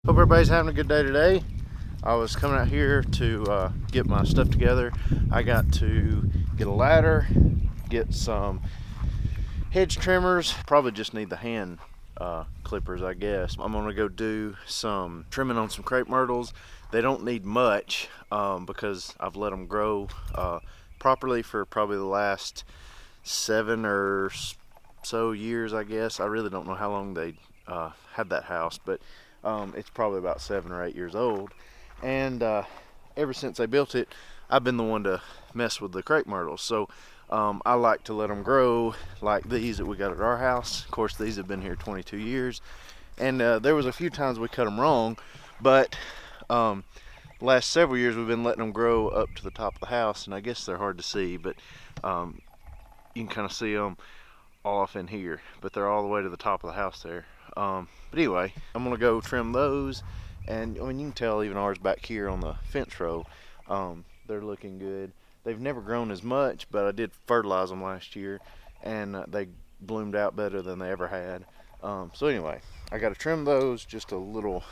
Hope everybody's having a good day today. I was coming out here to get my stuff together. I got to get a ladder, get some hedge trimmers. Probably just need the hand clippers, I guess. I'm gonna go do some trimming on some crepe myrtles. They don't need much because I've let them grow properly for probably the last 7 or so years, I guess. I really don't know how long they had that house, but it's probably about 7 or 8 years old. And ever since they built it, I've been the one to mess with the crepe myrtles. So I like to let them grow like these that we got at our house. Of course, these have been here 22 years. And there was a few times we cut them wrong, but the last several years we've been letting them grow up to the top of the house. And I guess they're hard to see, but you can kind of see them off in here, but they're all the way to the top of the house there. But anyway, I'm gonna go trim those, and I mean, you can tell even ours back here on the fence row, they're looking good. They've never grown as much, but I did fertilize them last year, and they bloomed out better than they ever had. So anyway, I got to trim those, just a little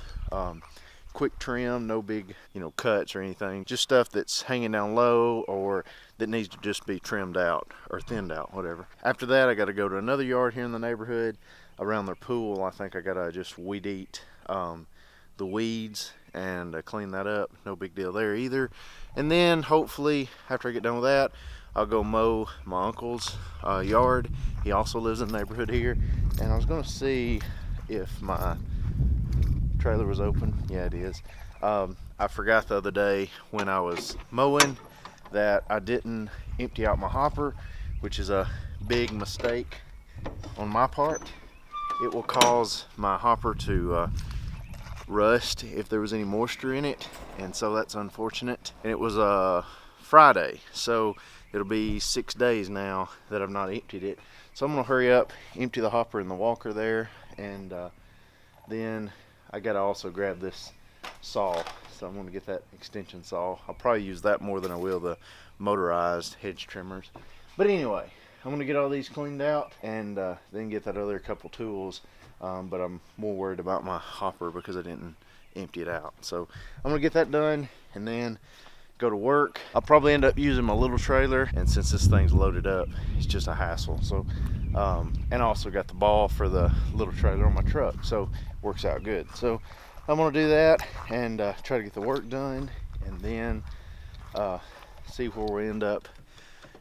quick trim, no big cuts or anything, just stuff that's hanging down low or that needs to just be trimmed out or thinned out, whatever. After that, I got to go to another yard here in the neighborhood around their pool. I think I got to just weed eat the weeds and clean that up. No big deal there either. And then hopefully after I get done with that, I'll go mow my uncle's yard. He also lives in the neighborhood here, and I was going to see if my trailer was open. Yeah, it is. I forgot the other day when I was mowing that I didn't empty out my hopper, which is a big mistake on my part. It will cause my hopper to rust if there was any moisture in it, and so that's unfortunate. And it was a Friday, so it'll be 6 days now that I've not emptied it. So I'm gonna hurry up, empty the hopper in the walker there, and then I gotta also grab this saw. So I'm gonna get that extension saw. I'll probably use that more than I will the motorized hedge trimmers. But anyway, I'm gonna get all these cleaned out and then get that other couple tools. But I'm more worried about my hopper because I didn't empty it out. So I'm gonna get that done and then go to work. I'll probably end up using my little trailer, and since this thing's loaded up, it's just a hassle. So and I also got the ball for the little trailer on my truck, so works out good. So I'm gonna do that and try to get the work done, and then see where we end up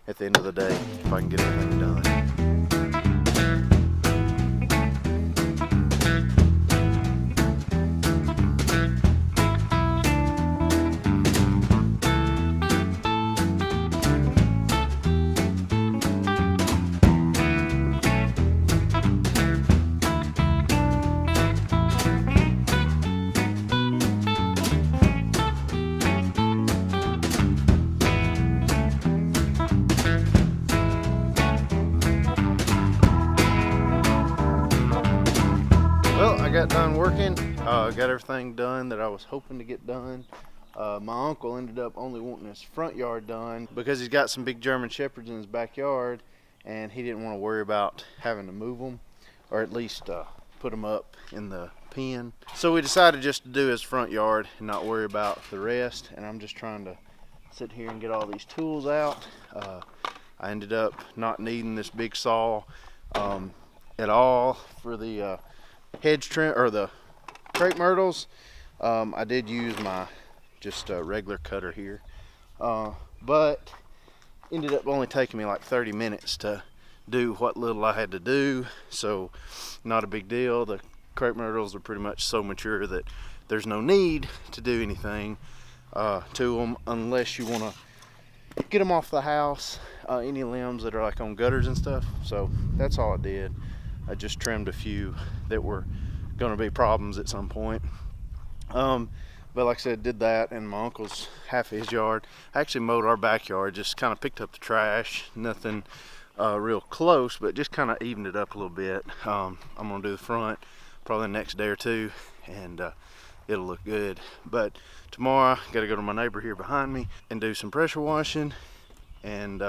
at the end of the day, if I can get everything done. Well, I got done working, got everything done that I was hoping to get done. My uncle ended up only wanting his front yard done because he's got some big German Shepherds in his backyard, and he didn't want to worry about having to move them, or at least put them up in the pen. So we decided just to do his front yard and not worry about the rest, and I'm just trying to sit here and get all these tools out. I ended up not needing this big saw at all for the hedge trim or the crepe myrtles. I did use my just regular cutter here, but ended up only taking me like 30 minutes to do what little I had to do, so not a big deal. The crepe myrtles are pretty much so mature that there's no need to do anything to them unless you want to get them off the house, any limbs that are like on gutters and stuff. So that's all I did. I just trimmed a few that were going to be problems at some point. But like I said, did that, and my uncle's half of his yard. I actually mowed our backyard, just kind of picked up the trash, nothing real close, but just kind of evened it up a little bit. I'm going to do the front probably the next day or two, and it'll look good. But tomorrow, got to go to my neighbor here behind me and do some pressure washing, and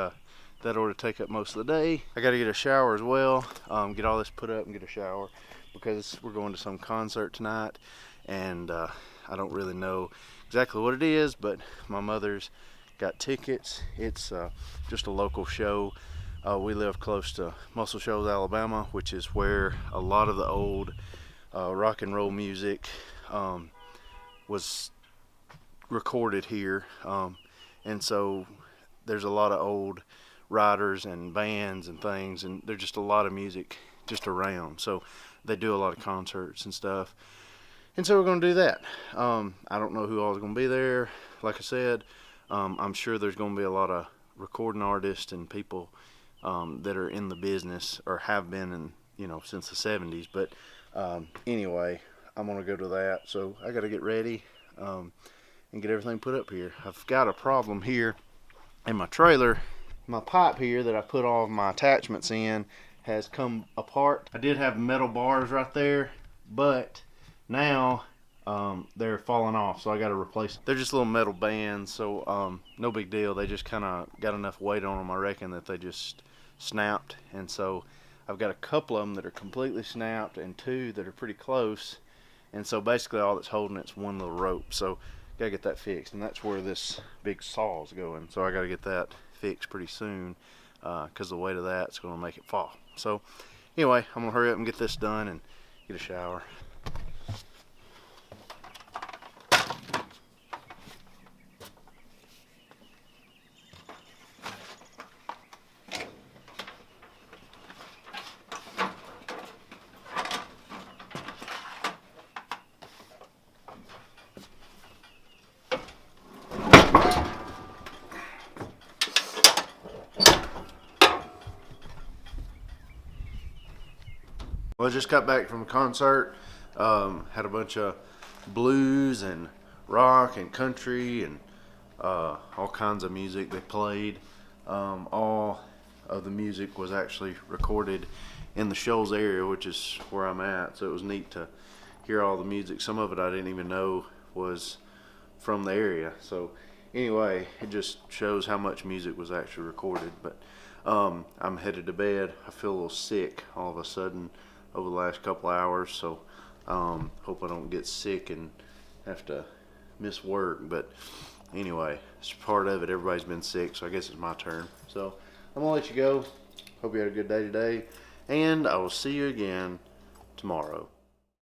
that ought to take up most of the day. I got to get a shower as well, get all this put up and get a shower because we're going to some concert tonight, and I don't really know exactly what it is, but my mother's got tickets. It's just a local show. We live close to Muscle Shoals, Alabama, which is where a lot of the old rock and roll music was recorded here, and so there's a lot of old writers and bands and things, and there's just a lot of music just around, so they do a lot of concerts and stuff, and so we're going to do that. I don't know who all is going to be there. Like I said, I'm sure there's going to be a lot of recording artists and people that are in the business or have been in, since the 70s, but anyway, I'm going to go to that, so I got to get ready and get everything put up here. I've got a problem here in my trailer. My pipe here that I put all of my attachments in has come apart. I did have metal bars right there, but now they're falling off, so I got to replace them. They're just little metal bands, so no big deal. They just kind of got enough weight on them, I reckon, that they just snapped, and so I've got a couple of them that are completely snapped and two that are pretty close, and so basically all that's holding it's one little rope, so gotta get that fixed, and that's where this big saw is going, so I gotta get that fixed pretty soon because the weight of that's going to make it fall. So anyway, I'm gonna hurry up and get this done and get a shower. Well, I just got back from a concert. Had a bunch of blues and rock and country and all kinds of music they played. All of the music was actually recorded in the Shoals area, which is where I'm at. So it was neat to hear all the music. Some of it I didn't even know was from the area. So anyway, it just shows how much music was actually recorded. But I'm headed to bed. I feel a little sick all of a sudden over the last couple hours, so hope I don't get sick and have to miss work. But anyway, it's part of it. Everybody's been sick, so I guess it's my turn. So I'm gonna let you go. Hope you had a good day today, and I will see you again tomorrow.